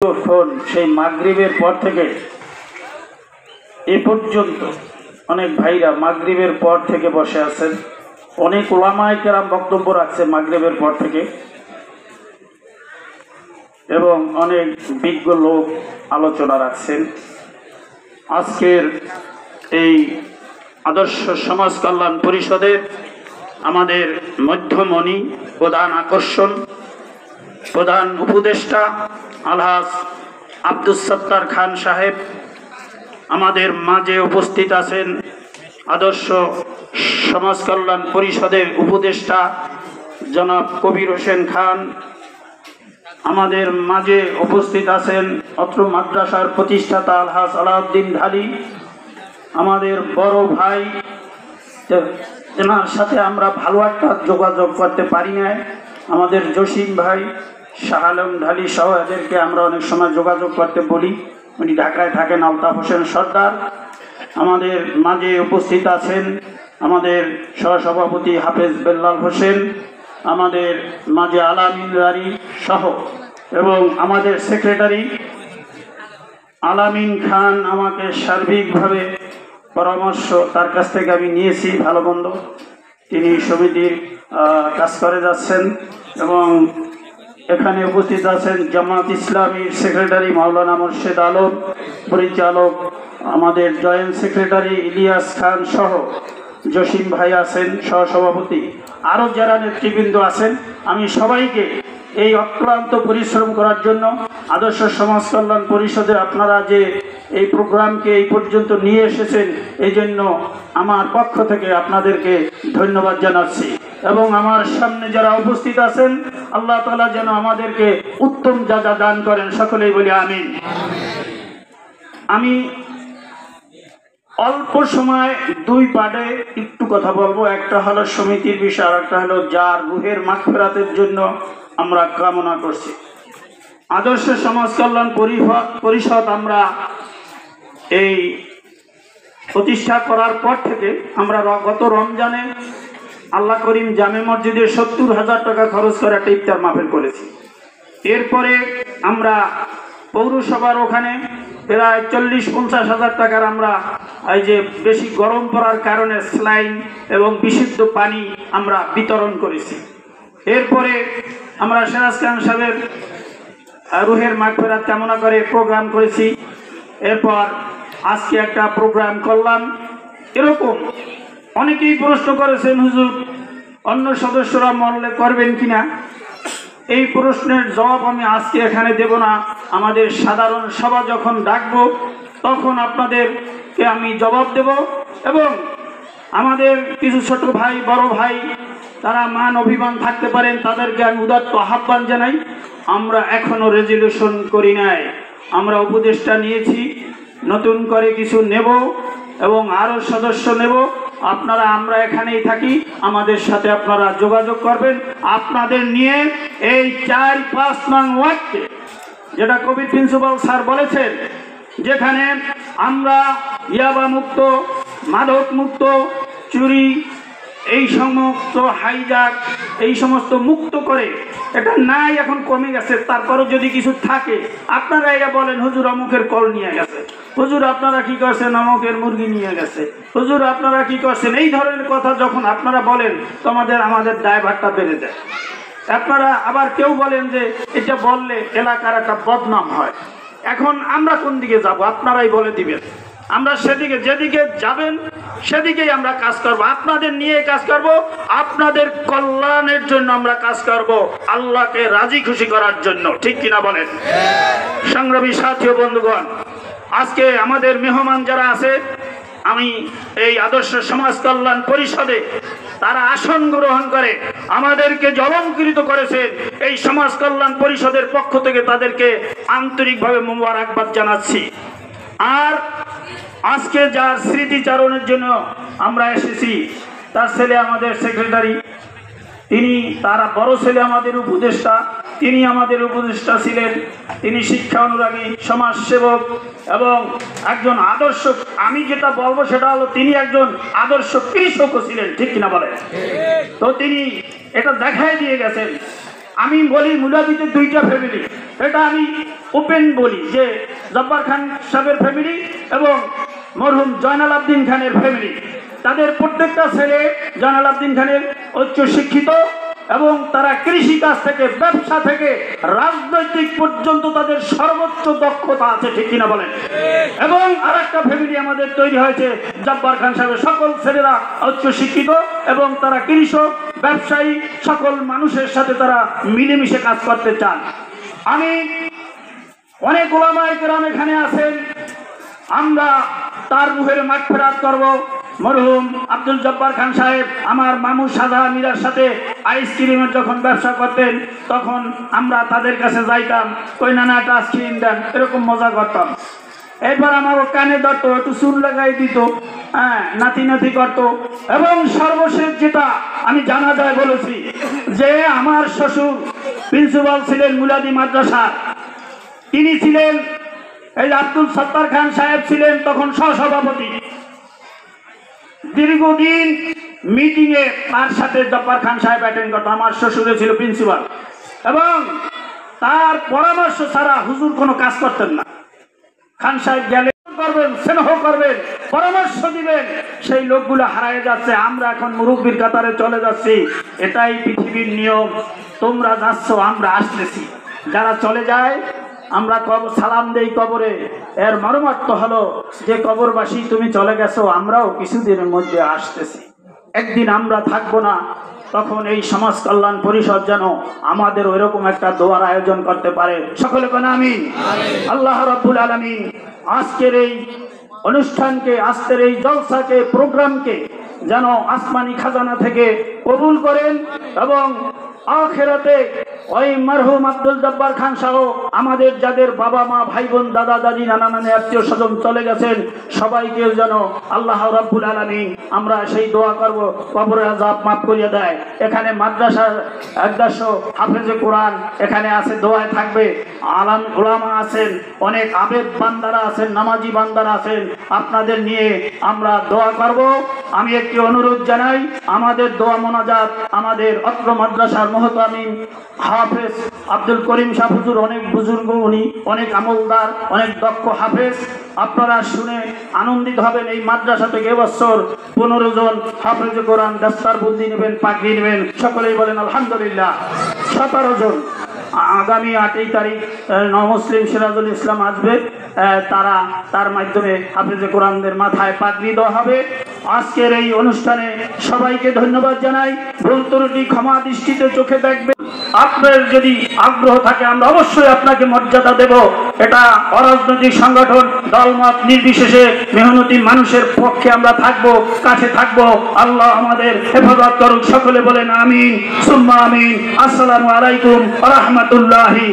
সেই মাগরিবের পর থেকে এ পর্যন্ত অনেক ভাইরা মাগরিবের পর থেকে বসে আছেন। অনেক উলামায়ে কেরাম বক্তব্য রাখছে মাগরিবের পর থেকে, এবং অনেক বিজ্ঞ লোক আলোচনা রাখছেন। আজকের এই আদর্শ সমাজ কল্যাণ পরিষদের আমাদের মধ্যমণি, প্রধান আকর্ষণ, প্রধান উপদেষ্টা আলহাজ আব্দুস সত্তার খান সাহেব আমাদের মাঝে উপস্থিত আছেন। আদর্শ সমাজ কল্যাণ পরিষদের উপদেষ্টা জনাব কবির হোসেন খান আমাদের মাঝে উপস্থিত আছেন। অত্র মাদ্রাসার প্রতিষ্ঠাতা আলহাজ আলাউদ্দিন ঢালি আমাদের বড় ভাই, এনার সাথে আমরা ভালো একটা যোগাযোগ করতে পারি না। আমাদের জসিম ভাই, শাহ আলম ঢালি সহ এদেরকে আমরা অনেক সময় যোগাযোগ করতে বলি, উনি ঢাকায় থাকেন। আলতাফ হোসেন সর্দার আমাদের মাঝে উপস্থিত আছেন। আমাদের সহসভাপতি হাফেজ বেল্লাল হোসেন আমাদের মাঝে, আলামিন রারি সহ, এবং আমাদের সেক্রেটারি আলামিন খান আমাকে সার্বিকভাবে পরামর্শ তার কাছ থেকে আমি নিয়েছি ভালো মন্দ। তিনি সমিতির কাজ করে যাচ্ছেন। এবং এখানে উপস্থিত আছেন জামাত ইসলামীর সেক্রেটারি মাওলানা মোর্শেদ আলম, পরিচালক আমাদের জয়েন্ট সেক্রেটারি ইলিয়াস খান সহ জসিম ভাই আছেন সহসভাপতি, আরও যারা নেতৃবৃন্দ আছেন। আমি সবাইকে এই অক্লান্ত পরিশ্রম করার জন্য আদর্শ সমাজ কল্যাণ পরিষদে আপনারা যে এই প্রোগ্রামকে এই পর্যন্ত নিয়ে এসেছেন, এই জন্য আমার পক্ষ থেকে আপনাদেরকে ধন্যবাদ জানাচ্ছি। এবং আমার সামনে যারা উপস্থিত আছেন, আল্লাহ তাআলা যেন আমাদেরকে উত্তম জাযা দান করেন, সকলেই বলি আমিন। আমি অল্প সময় দুই পার্টে একটু কথা বলবো। একটা হলো সমিতির বিষয়, আর একটা হলো যার রুহের মাগফিরাতের জন্য আমরা কামনা করছি। আদর্শ সমাজ কল্যাণ পরিষদ আমরা এই প্রতিষ্ঠা করার পর থেকে আমরা গত রমজানে আল্লাহ করিম জামে মসজিদে ৭০,০০০ টাকা খরচ করে একটা ইফতার মাহফিল করেছি। এরপরে আমরা পৌরসভার ওখানে প্রায় ৪০-৫০,০০০ টাকার আমরা এই যে বেশি গরম পড়ার কারণে স্যালাইন এবং বিশুদ্ধ পানি আমরা বিতরণ করেছি। এরপরে আমরা সিরাজ খান সাহেবের রুহের মাগফিরাত কামনা করে প্রোগ্রাম করেছি। এরপর আজকে একটা প্রোগ্রাম করলাম। এরকম অনেকেই প্রশ্ন করেছেন, হুজুর অন্য সদস্যরা মরলে করবেন কিনা। এই প্রশ্নের জবাব আমি আজকে এখানে দেব না। আমাদের সাধারণ সভা যখন ডাকবো তখন আপনাদেরকে আমি জবাব দেব। এবং আমাদের কিছু ছোট ভাই, বড় ভাই, তারা মান অভিমান থাকতে পারেন, তাদেরকে আমি উদাত্ত আহ্বান জানাই। আমরা এখনো রেজলিউশন করি নাই, আমরা উপদেষ্টা নিয়েছি, নতুন করে কিছু নেব এবং আরও সদস্য নেব। আপনারা আমরা এখানেই থাকি, আমাদের সাথে আপনারা যোগাযোগ করবেন। আপনাদের নিয়ে এই ৪-৫ নং ওয়ার্ডকে, যেটা কবি প্রিন্সিপাল স্যার বলেছেন, যেখানে আমরা ইয়াবা মুক্ত, মাদক মুক্ত, চুরি, এই সমস্ত হাইজাক, এই সমস্ত মুক্ত করে, এটা নাই, এখন কমে গেছে। তারপরও যদি কিছু থাকে আপনারা এটা বলেন, হুজুর অমুকের কল নিয়ে গেছে, হুজুর আপনারা কি করছেন, অমুকের মুরগি নিয়ে গেছে, হুজুর আপনারা কি করছেন, এই ধরনের কথা যখন আপনারা বলেন তো আমাদের দায়ভারটা বেড়ে যায়। আপনারা আবার কেউ বলেন যে এটা বললে এলাকার একটা বদনাম হয়। এখন আমরা কোন দিকে যাব আপনারাই বলে দিবেন। আমরা সেদিকে, যেদিকে যাবেন সেদিকেই আমরা কাজ করব, আপনাদের নিয়ে কাজ করব, আপনাদের কল্যাণের জন্য আমরা কাজ করব, আল্লাহকে রাজি খুশি করার জন্য। ঠিক কিনা বলেন? সংগ্রামী সাথী ও বন্ধুগণ, আজকে আমাদের মেহমান যারা আছে, আমি এই আদর্শ সমাজ কল্যাণ পরিষদে তারা আসন গ্রহণ করে আমাদেরকে অলংকৃত করেছে। এই সমাজ কল্যাণ পরিষদের পক্ষ থেকে তাদেরকে আন্তরিকভাবে মোবারকবাদ জানাচ্ছি। আর আজকে যার স্মৃতিচারণের জন্য আমরা এসেছি, তার ছেলে আমাদের সেক্রেটারি, তিনি, তার বড় ছেলে আমাদের উপদেষ্টা, তিনি আমাদের উপদেষ্টা ছিলেন। তিনি শিক্ষা অনুরাগী, সমাজসেবক এবং একজন আদর্শ, আমি যেটা বলবো সেটা হলো তিনি একজন আদর্শ কৃষকও ছিলেন। ঠিক কিনা বলে? তো তিনি এটা দেখাই দিয়ে গেছেন। আমি বলি মুলাদিতে দুইটা ফ্যামিলি, এটা আমি ওপেন বলি যে জব্বার খান সাহেবের ফ্যামিলি এবং মরহুম জয়নাল আবদিন খানের ফ্যামিলি, তাদের প্রত্যেকটা ছেলে জয়নাল আবদিন খানের উচ্চ শিক্ষিত এবং তারা কৃষি কাজ থেকে ব্যবসা থেকে রাজনৈতিক পর্যন্ত তাদের সর্বোচ্চ দক্ষতা আছে, ঠিক কিনা বলেন? এবং আরেকটা ফ্যামিলি আমাদের তৈরি হয়েছে জব্বার খান সাহেবের সকল ছেলেরা উচ্চ শিক্ষিত এবং তারা কৃষক ব্যবসায়ী, সকল মানুষের সাথে তারা মিলেমিশে কাজ করতে চান। আমি অনেক ওলামায়ে কেরাম এখানে আছেন, আমরা তার রুহের মাগফিরাত করব। মরহুম আব্দুল জব্বার খান সাহেব আমার মামু সাজা মিরার সাথে আইসক্রিমের যখন ব্যবসা করতেন তখন আমরা তাদের কাছে যাইতাম, কই নানা একটা আইসক্রিম দেন, এরকম মজা করতাম। এরপর আমার কানে ধরতো, একটু চুল লাগাই দিত, হ্যাঁ, নাতি নাতি করতো। এবং সর্বশেষ যেটা আমি জানা যায় বলেছি যে আমার শ্বশুর প্রিন্সিপাল ছিলেন মুলাদি মাদ্রাসা, তিনি ছিলেন এই আব্দুল সত্তার খান সাহেব ছিলেন তখন সহসভাপতি। দীর্ঘদিন মিটিংয়ে তার সাথে জব্বার খান সাহেব অ্যাটেন্ড করতো, আমার শ্বশুরে ছিল প্রিন্সিপাল, এবং তার পরামর্শ ছাড়া হুজুর কোনো কাজ করতেন না। খান সাহেব গেলে করবেন, স্নেহ করবেন, পরামর্শ দিবেন, সেই লোকগুলো হারিয়ে যাচ্ছে। আমরা এখন মুরব্বীর কাতারে চলে যাচ্ছি, এটাই পৃথিবীর নিয়ম। তোমরা যাচ্ছ, আমরা আসতেছি। যারা চলে যায় আমরা সালাম দেই কবরে, এর মর্মার্থ হলো যে কবরবাসী তুমি চলে গেছো, আমরাও কিছুদিনের মধ্যে আসতেছি। একদিন আমরা থাকবো না, তখন এই সমাজ কল্যাণ পরিষদ যেন আমাদের ওইরকম একটা দোয়ার আয়োজন করতে পারে। সকলে বলেন আমিন। আল্লাহ রাব্বুল আলামিন আজকের এই অনুষ্ঠানকে, আজকের এই জলসাকে, প্রোগ্রামকে যেন আসমানি খাজানা থেকে কবুল করেন এবং আখিরাতে ওই মরহুম আব্দুল জব্বার খান সহ আমাদের যাদের বাবা মা ভাই বোন দাদা দাদি নানা নানি আত্মীয় স্বজন চলে গেছেন সবাইকে যেন আল্লাহ রাব্বুল আলামিন আমরা সেই দোয়া করব কবরের আযাব মাফ করিয়ে দেয়। এখানে মাদ্রাসার ১১০০ হাফেজে কোরআন এখানে আছে, দোয়ায় থাকবে। আলাম উলামা আছেন, অনেক আবেদ বান্দারা আছেন, নামাজি বান্দারা আছেন, আপনাদের নিয়ে আমরা দোয়া করব। আমি একটি অনুরোধ জানাই, আমাদের দোয়া মোনাজাত আমাদের অত্র মাদ্রাসার মুহতামিম হাফেজ আব্দুল করিম শাহ হুজুর, অনেক বুজুর্গ, উনি অনেক আমলদার, অনেক দক্ষ হাফেজ। আপনারা শুনে আনন্দিত হবেন। এই মাদ্রাসা থেকে এবছর 15 জন হাফেজে কোরআন দস্তার বন্দি নেবেন, পাগড়ি নেবেন। সকলেই বলেন আলহামদুলিল্লাহ। 17 জন আগামী 8 তারিখ নমুসলিম সিরাজুল ইসলাম আসবে, তার মাধ্যমে হাফেজে কোরআনদের মাথায় পাগড়ি দেওয়া হবে। আজকের এই অনুষ্ঠানে সবাইকে ধন্যবাদ জানাই। ভুল ত্রুটি ক্ষমা দৃষ্টিতে চোখে দেখবেন। আপনার যদি আগ্রহ থাকে আমরা অবশ্যই আপনাকে মর্যাদা দেব। এটা অরাজনৈতিক সংগঠন, দলমত নির্বিশেষে মেহনতি মানুষের পক্ষে আমরা থাকবো, কাছে থাকবো। আল্লাহ আমাদের হেফাজত করুক। সকলে বলেন আমিন সুম্মা আমিন। আসসালামু আলাইকুম ওয়া রাহমাতুল্লাহি।